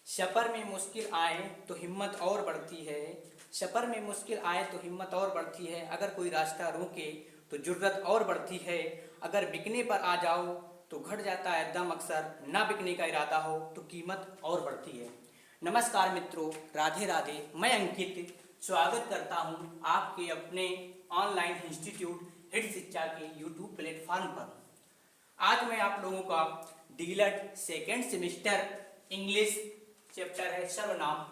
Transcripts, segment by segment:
सफर में मुश्किल आए तो हिम्मत और बढ़ती है। सफर में मुश्किल आए तो हिम्मत और बढ़ती है। अगर कोई रास्ता रोके तो जुर्रत और बढ़ती है। अगर बिकने पर आ जाओ तो घट जाता है दम, अक्सर ना बिकने का इरादा हो तो कीमत और बढ़ती है। नमस्कार मित्रों, राधे राधे। मैं अंकित स्वागत करता हूं आपके अपने ऑनलाइन इंस्टीट्यूट हिट शिक्षा के यूट्यूब प्लेटफॉर्म पर। आज मैं आप लोगों का डीलट सेकेंड सेमेस्टर इंग्लिश चैप्टर है सर्वनाम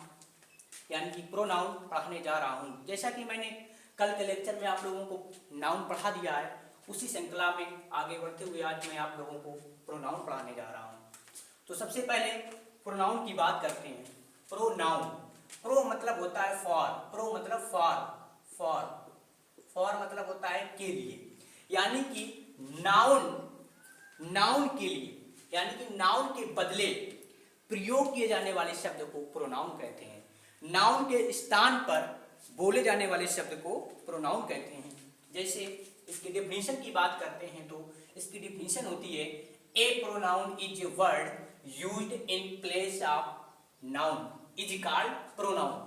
यानी कि प्रोनाउन पढ़ाने जा रहा हूं। जैसा कि मैंने कल के लेक्चर में आप लोगों को नाउन पढ़ा दिया है, उसी श्रृंखला में आगे बढ़ते हुए आज मैं आप लोगों को प्रोनाउन पढ़ाने जा रहा हूं। तो सबसे पहले प्रोनाउन की बात करते हैं। प्रोनाउन, प्रो मतलब होता है फॉर, प्रो मतलब फॉर मतलब होता है के लिए, यानी कि नाउन के लिए, यानी कि नाउन के बदले प्रयोग किए जाने वाले शब्द को प्रोनाउन कहते हैं। नाउन के स्थान पर बोले जाने वाले शब्द को प्रोनाउन कहते हैं। जैसे इसकी डेफिनेशन की बात करते हैं तो इसकी डेफिनेशन होती है a pronoun is a word used in place of noun is called pronoun.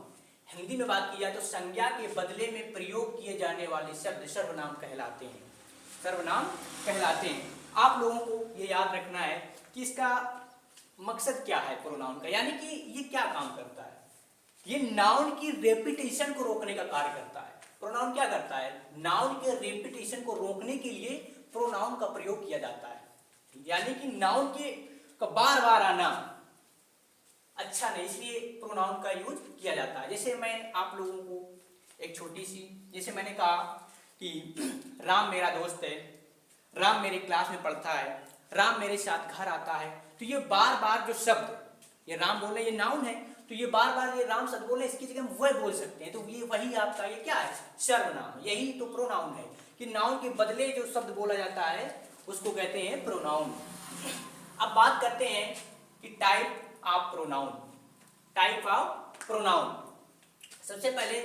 Hindi में बात की जाए तो संज्ञा के बदले में प्रयोग किए जाने वाले शब्द सर्वनाम कहलाते हैं। सर्वनाम कहलाते हैं। आप लोगों को ये याद रखना है कि इसका मकसद क्या है प्रोनाउन का, यानी कि ये क्या काम करता है। ये नाउन की रेपिटेशन को रोकने का कार्य करता है। प्रोनाउन क्या करता है? नाउन के रेपिटेशन को रोकने के लिए प्रोनाउन का प्रयोग किया जाता है, यानी कि नाउन के बार बार आना अच्छा नहीं, इसलिए प्रोनाउन का यूज किया जाता है। जैसे मैं आप लोगों को एक छोटी सी, जैसे मैंने कहा कि राम मेरा दोस्त है, राम मेरी क्लास में पढ़ता है, राम मेरे साथ घर आता है। तो ये बार बार जो शब्द, ये राम बोले, ये नाउन है, तो ये बार बार ये राम शब्द बोले, इसकी जगह वह बोल सकते हैं, तो ये वही आपका ये क्या है? सर्वनाम। यही तो प्रोनाउन है कि नाउन के बदले जो शब्द बोला जाता है उसको कहते हैं प्रोनाउन। अब बात करते हैं कि type of pronoun. Type of pronoun, सबसे पहले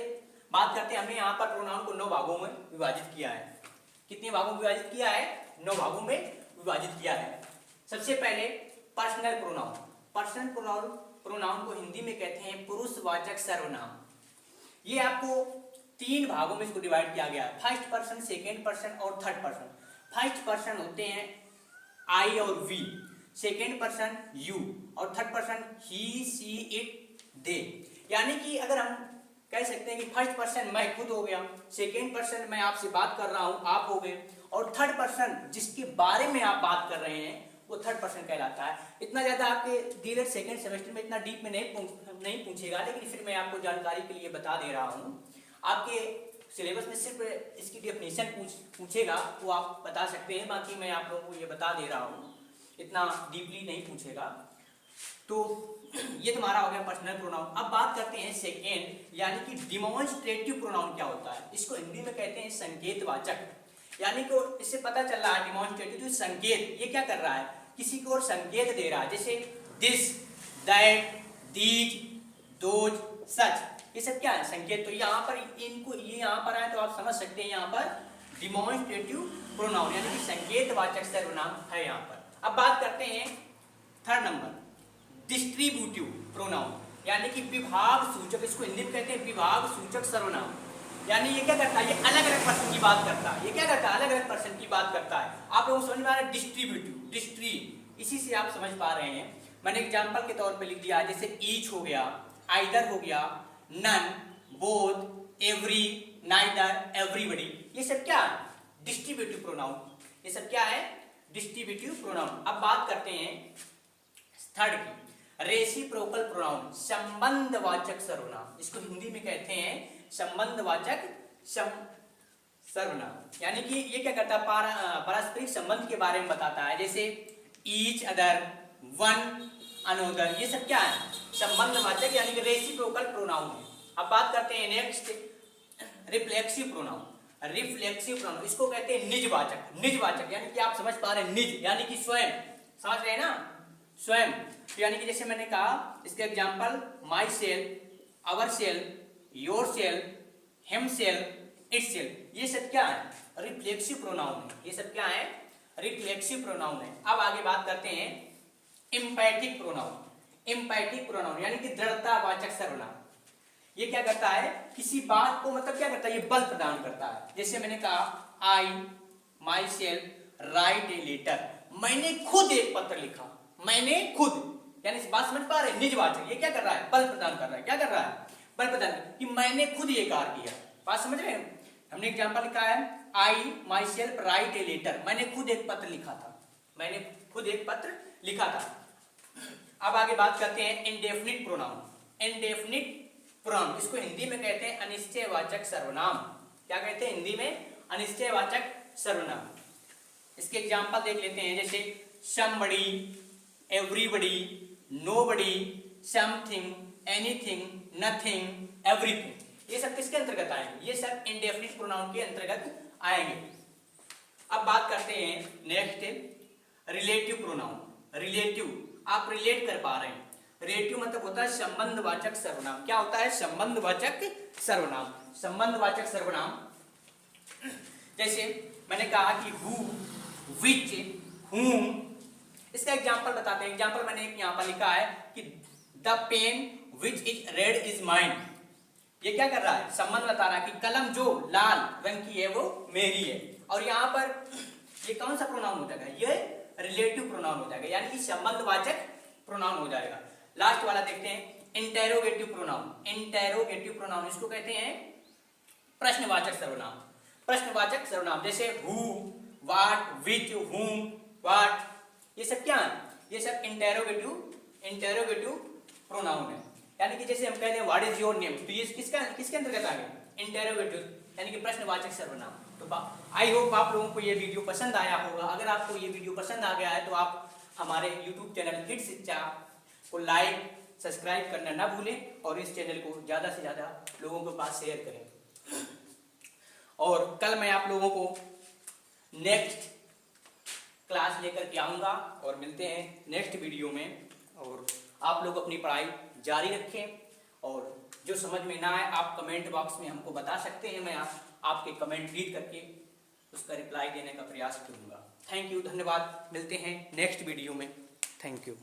बात करते हैं, हमने यहाँ पर प्रोनाउन को 9 भागों में विभाजित किया है। कितने भागों में विभाजित किया है? 9 भागों में विभाजित किया है। सबसे पहले पर्सनल प्रोनाउन। पर्सनल प्रोनाउन को हिंदी में कहते हैं पुरुषवाचक सर्वनाम। ये आपको 3 भागों में इसको डिवाइड किया गया है, फर्स्ट पर्सन, सेकेंड पर्सन और थर्ड पर्सन। फर्स्ट पर्सन होते हैं आई और वी, सेकेंड पर्सन यू और third person he, she, it, they. यानी कि अगर हम कह सकते हैं कि फर्स्ट पर्सन मैं खुद हो गया, सेकेंड पर्सन मैं आपसे बात कर रहा हूं, आप हो गए, और थर्ड पर्सन जिसके बारे में आप बात कर रहे हैं वो थर्ड पर्सन कहलाता है। इतना ज्यादा आपके डीलर सेकेंड सेमेस्टर में इतना डीप में नहीं पूछेगा, लेकिन फिर मैं आपको जानकारी के लिए बता दे रहा हूं। आपके सिलेबस में सिर्फ इसकी डेफिनेशन पूछेगा तो आप बता सकते हैं, बाकी मैं आप लोगों को ये बता दे रहा हूं, इतना डीपली नहीं पूछेगा। तो ये तुम्हारा हो गया पर्सनल प्रोनाउन। अब बात करते हैं सेकेंड, यानी कि डिमॉन्स्ट्रेटिव प्रोनाउन क्या होता है। इसको हिंदी में कहते हैं संकेतवाचक, यानी कि इससे पता चल रहा है डिमॉन्स्ट्रेटिव तो संकेत, ये क्या कर रहा है? किसी को और संकेत दे रहा है। जैसे दिस, दैट, दीज, दोज, सच, ये सब क्या है? संकेत। तो यहाँ पर इनको ये यहाँ पर आए तो आप समझ सकते हैं यहाँ पर डिमॉन्स्ट्रेटिव प्रोनाउन यानी कि संकेतवाचक सर्वनाम है यहाँ पर। अब बात करते हैं थर्ड नंबर, डिस्ट्रीब्यूटिव प्रोनाउन, यानी कि विभाग सूचक। इसको हिंदी में कहते हैं विभाग सूचक सर्वनाम। यानी ये क्या करता है? ये अलग अलग पर्सन की बात करता है। ये क्या करता है? अलग अलग पर्सन की बात करता है। आप लोगों को समझ में आ रहा है? डिस्ट्रीब्यूटिव, डिस्ट्री, इसी से आप समझ पा रहे हैं। मैंने एग्जांपल के तौर पे लिख दिया, जैसे ईच हो गया, आइदर हो गया, none, both, every, neither, everybody, ये सब क्या है? Distributive pronoun. ये सब क्या है? Distributive pronoun. अब बात करते हैं थर्ड की, रेसिप्रोकल प्रोनाउन, संबंधवाचक सर्वनाम। इसको हिंदी में कहते हैं संबंधवाचक सर्वनाम। यानी कि ये क्या करता है? पारस्परिक संबंध के बारे में बताता है। जैसे ईच अदर, वन अनोदर, ये सब क्या है? संबंधवाचक यानी कि रेसिप्रोकल प्रोनाउन है। अब बात करते हैं next, reflexive pronoun. Reflexive pronoun इसको कहते हैं निजवाचक। निजवाचक यानी कि आप समझ पा रहे हैं, निज यानी कि स्वयं, समझ रहे हैं ना? स्वयं। तो यानी कि जैसे मैंने कहा, इसके example my self, our self, your self, him self, it self, ये सब क्या है? रिफ्लेक्सिव प्रोनाउन है। ये सब क्या है? रिफ्लेक्सिव प्रोनाउन है। अब आगे बात करते हैं एम्पैथिक प्रोनाउन। एम्पैथिक प्रोनाउन यानी कि दृढ़तावाचक सर्वनाम। ये क्या करता है, किसी बात को मतलब क्या करता है, ये बल प्रदान करता है। जैसे मैंने कहा I myself write a letter, मैंने खुद एक पत्र लिखा, मैंने खुद, यानी इस बात समझ पा रहे हैं, निजवाचक, ये क्या कर रहा है, बल प्रदान कर रहा है। क्या कर रहा है, बल प्रदान, कि मैंने खुद ये कार्य किया। बात समझ रहे हैं। हमने एग्जांपल लिखा है I myself write a letter, मैंने खुद एक पत्र लिखा था, मैंने खुद एक पत्र लिखा था। अब आगे बात करते हैं इंडेफिनिट प्रोनाउन। इंडेफिनिट प्रोनाउन, इसको हिंदी में कहते हैं अनिश्चयवाचक सर्वनाम। क्या कहते हैं हिंदी में, अनिश्चयवाचक सर्वनाम। इसके एग्जांपल देख लेते हैं, जैसे somebody, everybody, nobody, something, anything, nothing, everything। ये सब किसके अंतर्गत आएंगे, ये सब इंडेफिनिट प्रोनाउन के अंतर्गत आएंगे। अब बात करते हैं नेक्स्ट रिलेटिव प्रोनाउन। रिलेटिव, आप रिलेट कर पा रहे हैं, रिलेटिव मतलब होता है संबंधवाचक सर्वनाम। क्या होता है, संबंधवाचक सर्वनाम। संबंधवाचक सर्वनाम जैसे मैंने कहा कि हु, विच, whom, इसका एग्जांपल बताते हैं। एग्जांपल मैंने एक यहाँ पर लिखा है कि the pen which is red is mine. ये क्या कर रहा है, संबंध बता रहा है कि कलम जो लाल रंग की है वो मेरी है। और यहाँ पर ये कौन सा प्रोनाउन हो जाएगा, ये रिलेटिव प्रोनाउन हो जाएगा, यानी कि संबंधवाचक प्रोनाउन हो जाएगा। लास्ट वाला देखते हैं इंटेरोगेटिव प्रोनाउन। इंटेरोगेटिव प्रोनाउन इसको कहते हैं प्रश्नवाचक सर्वनाम। प्रश्नवाचक सर्वनाम जैसे who, what, which, whom, what, ये सब क्या है, ये सब इंटेरोगेटिव प्रोनाउन है। यानी कि जैसे हम कहते हैं व्हाट इज योर नेम, तो ये किसके अंतर्गत आ गए, इंटेरोगेटिव, यानी कि प्रश्नवाचक सर्वनाम। तो आई होप आप लोगों को ये वीडियो पसंद आया होगा। अगर आपको ये वीडियो पसंद आ गया है तो आप हमारे YouTube चैनल हिट शिक्षा को लाइक सब्सक्राइब करना ना भूलें और इस चैनल को ज़्यादा से ज़्यादा लोगों के पास शेयर करें। और कल मैं आप लोगों को नेक्स्ट क्लास लेकर के आऊँगा और मिलते हैं नेक्स्ट वीडियो में। और आप लोग अपनी पढ़ाई जारी रखें और जो समझ में ना आए आप कमेंट बॉक्स में हमको बता सकते हैं। मैं आपके कमेंट रीड करके उसका रिप्लाई देने का प्रयास करूँगा। थैंक यू, धन्यवाद। मिलते हैं नेक्स्ट वीडियो में। Thank you.